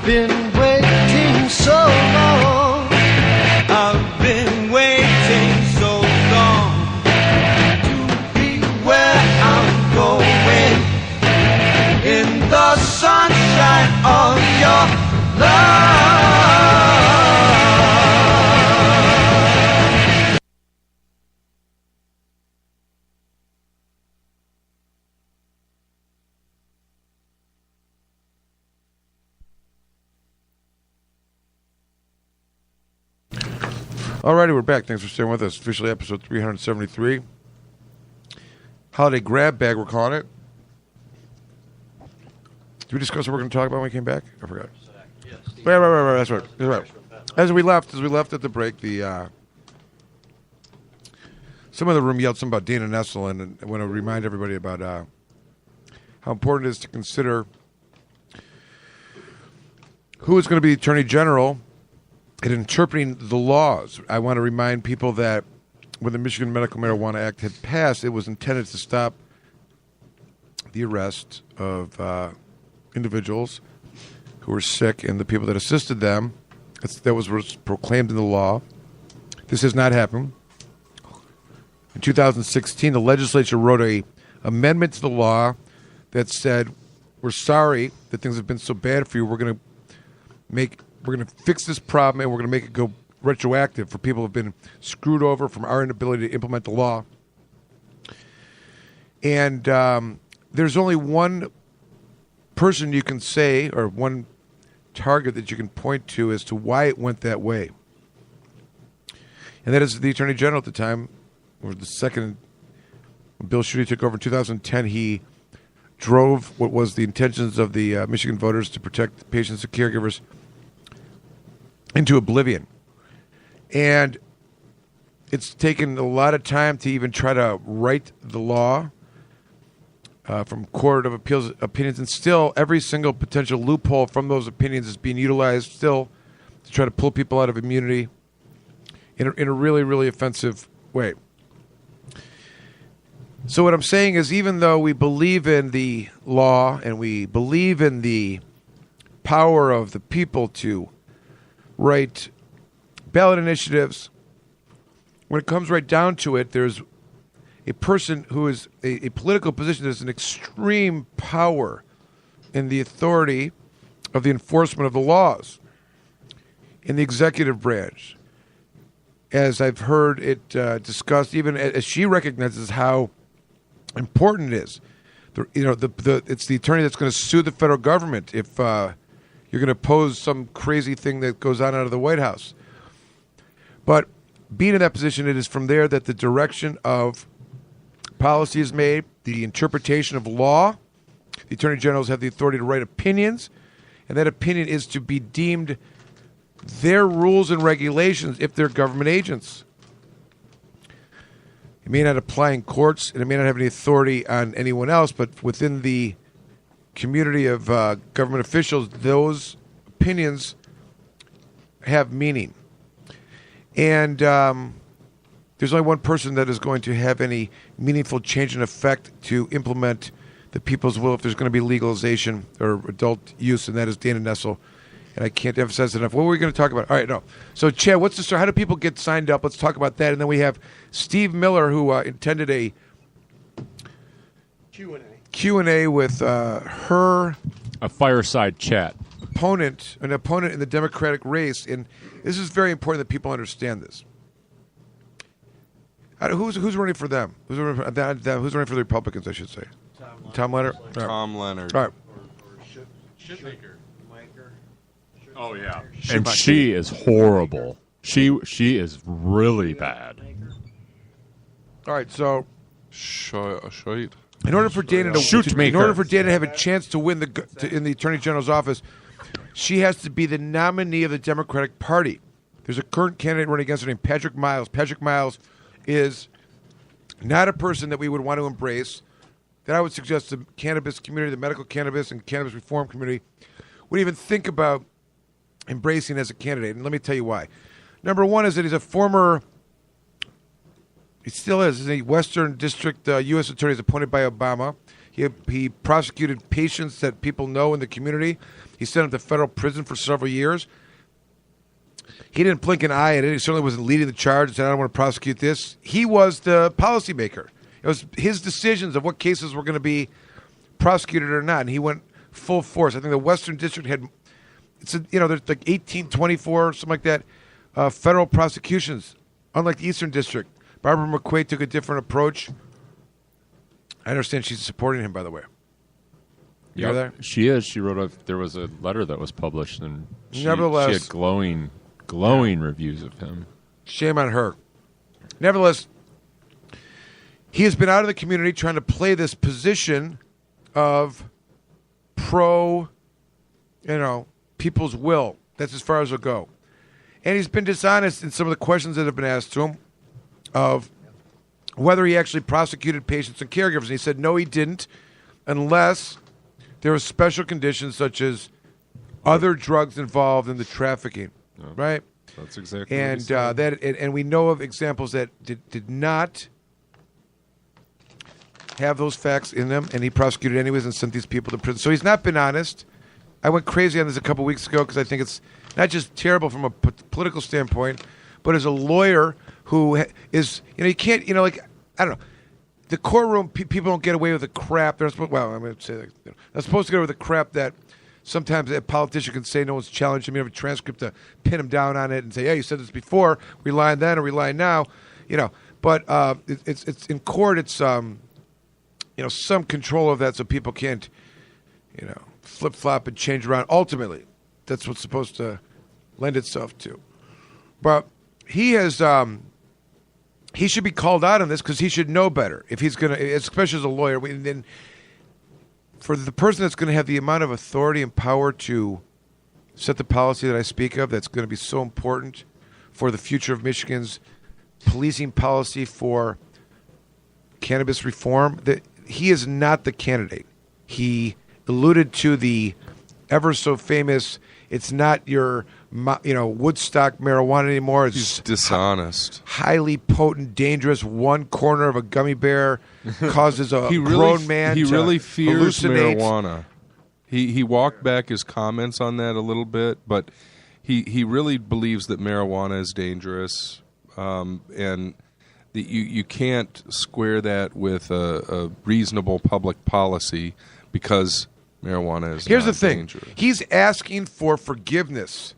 been waiting so long. I've been waiting so long to be where I'm going, in the sunshine of your love. Alrighty, we're back. Thanks for staying with us. Officially episode 373. Holiday grab bag, we're calling it. Did we discuss what we're going to talk about when we came back? I forgot. Right. That's right. As we left at the break, some of the room yelled something about Dana Nessel, and I want to remind everybody about how important it is to consider who is going to be Attorney General in interpreting the laws. I want to remind people that when the Michigan Medical Marijuana Act had passed, it was intended to stop the arrest of individuals who were sick and the people that assisted them. That was proclaimed in the law. This has not happened. In 2016, the legislature wrote an amendment to the law that said, we're sorry that things have been so bad for you. We're going to fix this problem, and we're going to make it go retroactive for people who have been screwed over from our inability to implement the law. And there's only one person you can say, or one target that you can point to as to why it went that way. And that is the Attorney General at the time, or the second, when Bill Schuette took over in 2010, he drove what was the intentions of the Michigan voters to protect patients and caregivers into oblivion. And it's taken a lot of time to even try to write the law from Court of Appeals opinions, and still every single potential loophole from those opinions is being utilized still to try to pull people out of immunity in a really, really offensive way. So what I'm saying is, even though we believe in the law and we believe in the power of the people to write ballot initiatives, when it comes right down to it, there's a person who is a political position that has an extreme power in the authority of the enforcement of the laws in the executive branch. As I've heard it discussed, even as she recognizes how important it is. It's the attorney that's going to sue the federal government if you're going to oppose some crazy thing that goes on out of the White House. But being in that position, it is from there that the direction of policy is made, the interpretation of law. The attorney generals have the authority to write opinions, and that opinion is to be deemed their rules and regulations if they're government agents. It may not apply in courts, and it may not have any authority on anyone else, but within the community of government officials, those opinions have meaning. And there's only one person that is going to have any meaningful change in effect to implement the people's will if there's going to be legalization or adult use, and that is Dana Nessel. And I can't emphasize enough. What were we going to talk about? All right, no. So, Chad, what's the story? How do people get signed up? Let's talk about that. And then we have Steve Miller, who intended a Q&A with her... A fireside chat. An opponent in the Democratic race. And this is very important that people understand this. Who's running for them? Who's running for the Republicans, I should say? Tom Leonard? Tom Leonard. All right. Or Shipmaker. Oh, yeah. And she is horrible. She is really bad. All right, so Shoit. in order for Dana to have a chance to win in the Attorney General's office, she has to be the nominee of the Democratic Party. There's a current candidate running against her named Patrick Miles. Patrick Miles is not a person that we would want to embrace, that I would suggest the cannabis community, the medical cannabis and cannabis reform community, would even think about embracing as a candidate. And let me tell you why. Number one is that he's a former, he still is a Western District U.S. Attorney appointed by Obama. He prosecuted patients that people know in the community. He sent them to federal prison for several years. He didn't blink an eye at it. He certainly wasn't leading the charge and said, I don't want to prosecute this. He was the policymaker. It was his decisions of what cases were going to be prosecuted or not, and he went full force. I think the Western District had, there's like 1824, something like that, federal prosecutions, unlike the Eastern District. Barbara McQuaid took a different approach. I understand she's supporting him, by the way. You hear that? She is. She wrote there was a letter that was published, and she had glowing reviews of him. Shame on her. Nevertheless, he has been out of the community trying to play this position of people's will. That's as far as it'll go. And he's been dishonest in some of the questions that have been asked to him of whether he actually prosecuted patients and caregivers. And he said, no, he didn't, unless there were special conditions such as other drugs involved in the trafficking, right? That's exactly and what he said. And we know of examples that did not have those facts in them, and he prosecuted anyways and sent these people to prison. So he's not been honest. I went crazy on this a couple weeks ago because I think it's not just terrible from a political standpoint, but as a lawyer who is, you can't, I don't know. The courtroom, people don't get away with the crap. They're supposed, I'm going to say, they're supposed to get away with the crap that sometimes a politician can say no one's challenged him. You have a transcript to pin him down on it and say, hey, you said this before. We lying then or we lying now. But it's in court. It's some control of that so people can't, flip flop and change around. Ultimately, that's what's supposed to lend itself to. But he has. He should be called out on this because he should know better. If he's going to, especially as a lawyer, then for the person that's going to have the amount of authority and power to set the policy that I speak of, that's going to be so important for the future of Michigan's policing policy for cannabis reform, that he is not the candidate. He alluded to the ever so famous, it's not your Woodstock marijuana anymore. It's He's dishonest. Highly potent, dangerous. One corner of a gummy bear causes a grown man He to really fears hallucinate. marijuana. He walked back his comments on that a little bit, but he really believes that marijuana is dangerous, and you can't square that with a reasonable public policy because marijuana is Here's not the thing. dangerous. He's asking for forgiveness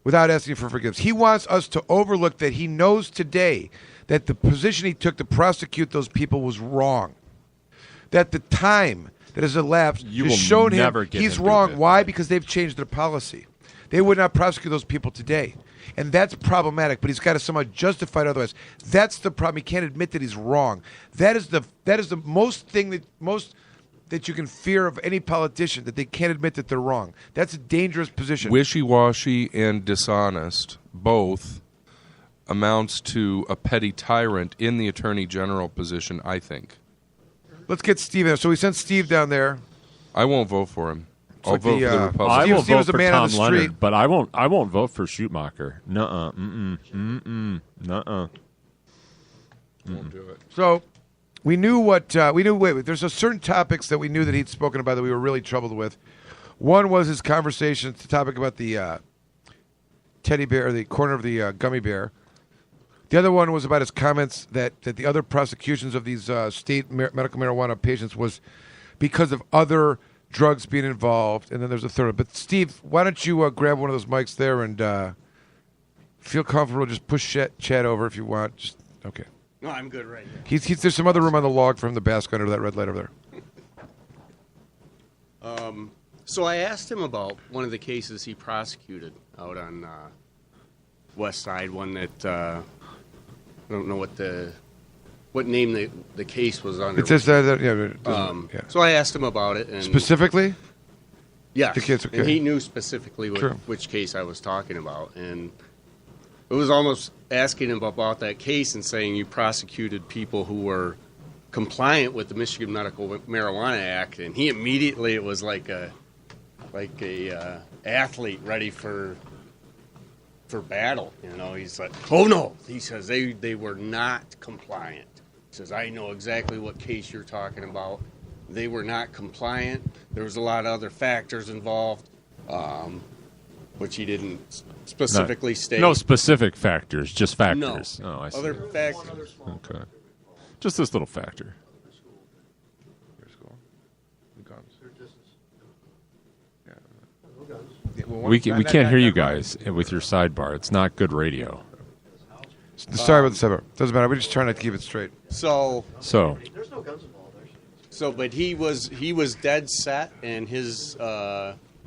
without asking for forgiveness. He wants us to overlook that he knows today that the position he took to prosecute those people was wrong. That the time that has elapsed has shown him he's wrong. Why? Because they've changed their policy. They would not prosecute those people today. And that's problematic, but he's got to somehow justify it otherwise. That's the problem. He can't admit that he's wrong. That is the most that you can fear of any politician, that they can't admit that they're wrong. That's a dangerous position. Wishy-washy and dishonest both amounts to a petty tyrant in the attorney general position, I think. Let's get Steve in. So we sent Steve down there. I won't vote for him. I'll like vote the, for the I Republicans. will Steve vote was a for man on Tom the Leonard, street. but I won't vote for Schumacher. Nuh-uh. Nuh-uh. Won't do it. So we knew wait, there's a certain topics that we knew that he'd spoken about that we were really troubled with. One was his conversation, the topic about the teddy bear, the corner of the gummy bear. The other one was about his comments that the other prosecutions of these state medical marijuana patients was because of other drugs being involved. And then there's a third. But Steve, why don't you grab one of those mics there and feel comfortable? Just push chat over if you want. Just okay. No, I'm good right here. There's some other room on the log for him to bask under that red light over there. So I asked him about one of the cases he prosecuted out on West Side, one that I don't know what name the case was under. It's just that yeah. So I asked him about it. And Specifically? yes, the case, okay. and he knew specifically which case I was talking about. And it was almost asking him about that case and saying you prosecuted people who were compliant with the Michigan Medical Marijuana Act, and he immediately, it was like a athlete ready for battle. He's like, oh no, he says they were not compliant. He says, I know exactly what case you're talking about. they were not compliant. There was a lot of other factors involved, which he didn't specifically state. No specific factors, just factors. No. Oh, I see. Other factors. Okay. Just this little factor. We can't hear you guys with your sidebar. It's not good radio. Sorry about the sidebar. Doesn't matter. We're just trying to keep it straight. So There's no guns involved. but he was dead set, and his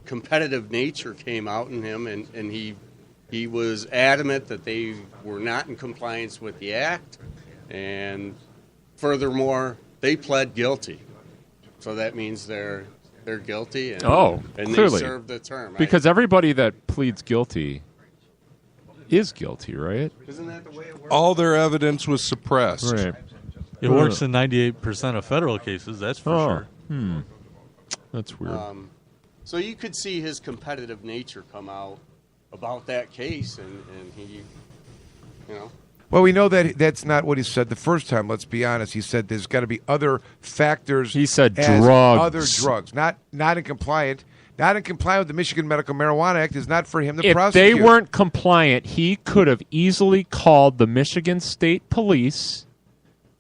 competitive nature came out in him, and he was adamant that they were not in compliance with the act, and furthermore, they pled guilty. So that means they're guilty, and clearly. they serve the term. Because everybody that pleads guilty is guilty, right? Isn't that the way it works? All their evidence was suppressed. Right. It works in 98% of federal cases, that's for sure. That's weird. So you could see his competitive nature come out about that case, and he, Well, we know that that's not what he said the first time. Let's be honest. He said there's got to be other factors. He said as drugs. Other drugs. Not in compliant. Not in compliant with the Michigan Medical Marijuana Act is not for him to If prosecute. they weren't compliant, he could have easily called the Michigan State Police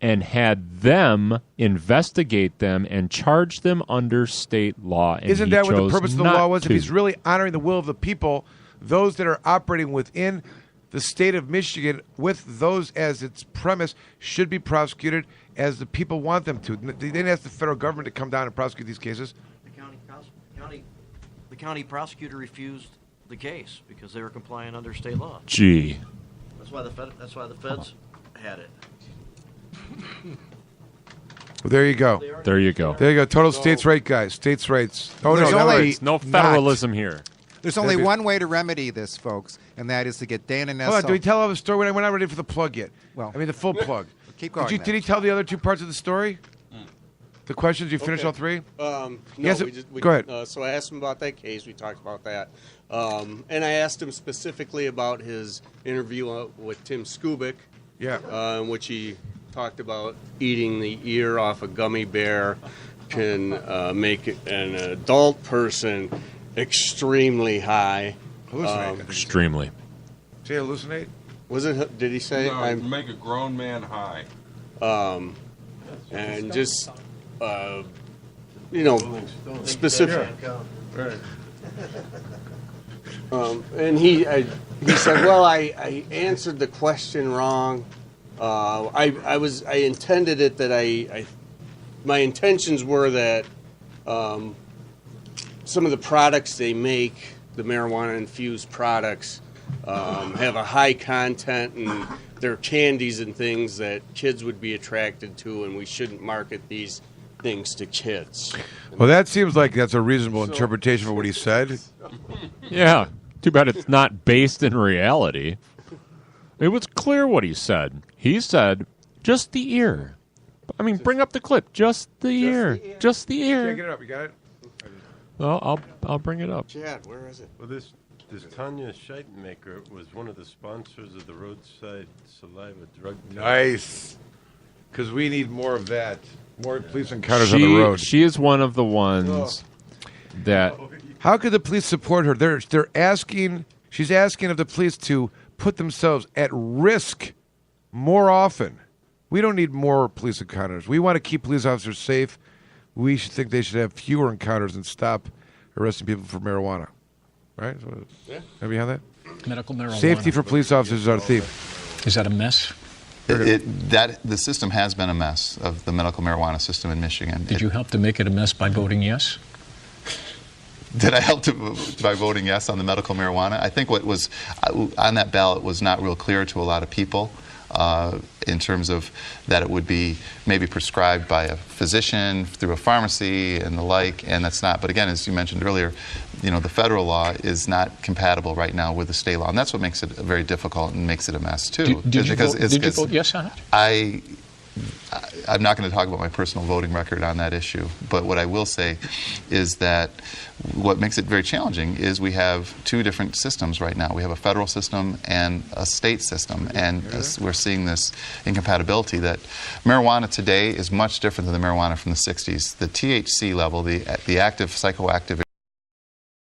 and had them investigate them and charge them under state law. And Isn't he that what the chose purpose of the not law was? to. If he's really honoring the will of the people, those that are operating within the state of Michigan with those as its premise should be prosecuted as the people want them to. They didn't ask the federal government to come down and prosecute these cases. The county prosecutor refused the case because they were compliant under state law. Gee. That's why the feds had it. Well, there you go. There you go. There you go. Total states' right, guys. States' rights. Oh, There's no, only- No federalism here. There's only one way to remedy this, folks, and that is to get Dan and Nessa. Hold on, do we tell all the story? We're not ready for the plug yet. Well, I mean, the full plug. Keep going. Did he tell the other two parts of the story? The questions? You finished all three? No, Yes, go ahead. So I asked him about that case. We talked about that. And I asked him specifically about his interview with Tim Skubik, in which he talked about eating the ear off a gummy bear can make an adult person extremely high. Hallucinate. Extremely. Say hallucinate? Was it? Did he say? No, make a grown man high. And just specific. And he said, "Well, I answered the question wrong. I intended it that my intentions were that some of the products they make, the marijuana infused products, have a high content and they're candies and things that kids would be attracted to, and we shouldn't market these things to kids." Well, that seems like that's a reasonable interpretation of what he said. Yeah. Too bad it's not based in reality. It was clear what he said. He said, just the ear. I mean, bring up the clip. Just the ear. Just the ear. Get it up. You got it? Well, I'll bring it up. Chad, where is it? Well, this Tanya Scheitenmaker was one of the sponsors of the roadside saliva drug. Nice. Because we need more of that. More police encounters on the road. She is one of the ones that... How could the police support her? They're asking. She's asking of the police to put themselves at risk more often. We don't need more police encounters. We want to keep police officers safe. We should think they should have fewer encounters and stop arresting people for marijuana. Right? Yeah. Are we behind that? Medical marijuana. Safety for police officers is our thief. Is that a mess? The system has been a mess of the medical marijuana system in Michigan. Did you help to make it a mess by voting yes? Did I help by voting yes on the medical marijuana? I think what was on that ballot was not real clear to a lot of people in terms of that it would be maybe prescribed by a physician through a pharmacy and the like, and that's not. But again, as you mentioned earlier, the federal law is not compatible right now with the state law, and that's what makes it very difficult and makes it a mess too. Did you vote yes on it? I I'm not going to talk about my personal voting record on that issue, but what I will say is that what makes it very challenging is we have two different systems right now. We have a federal system and a state system, and we're seeing this incompatibility that marijuana today is much different than the marijuana from the 60s. The THC level, the active psychoactive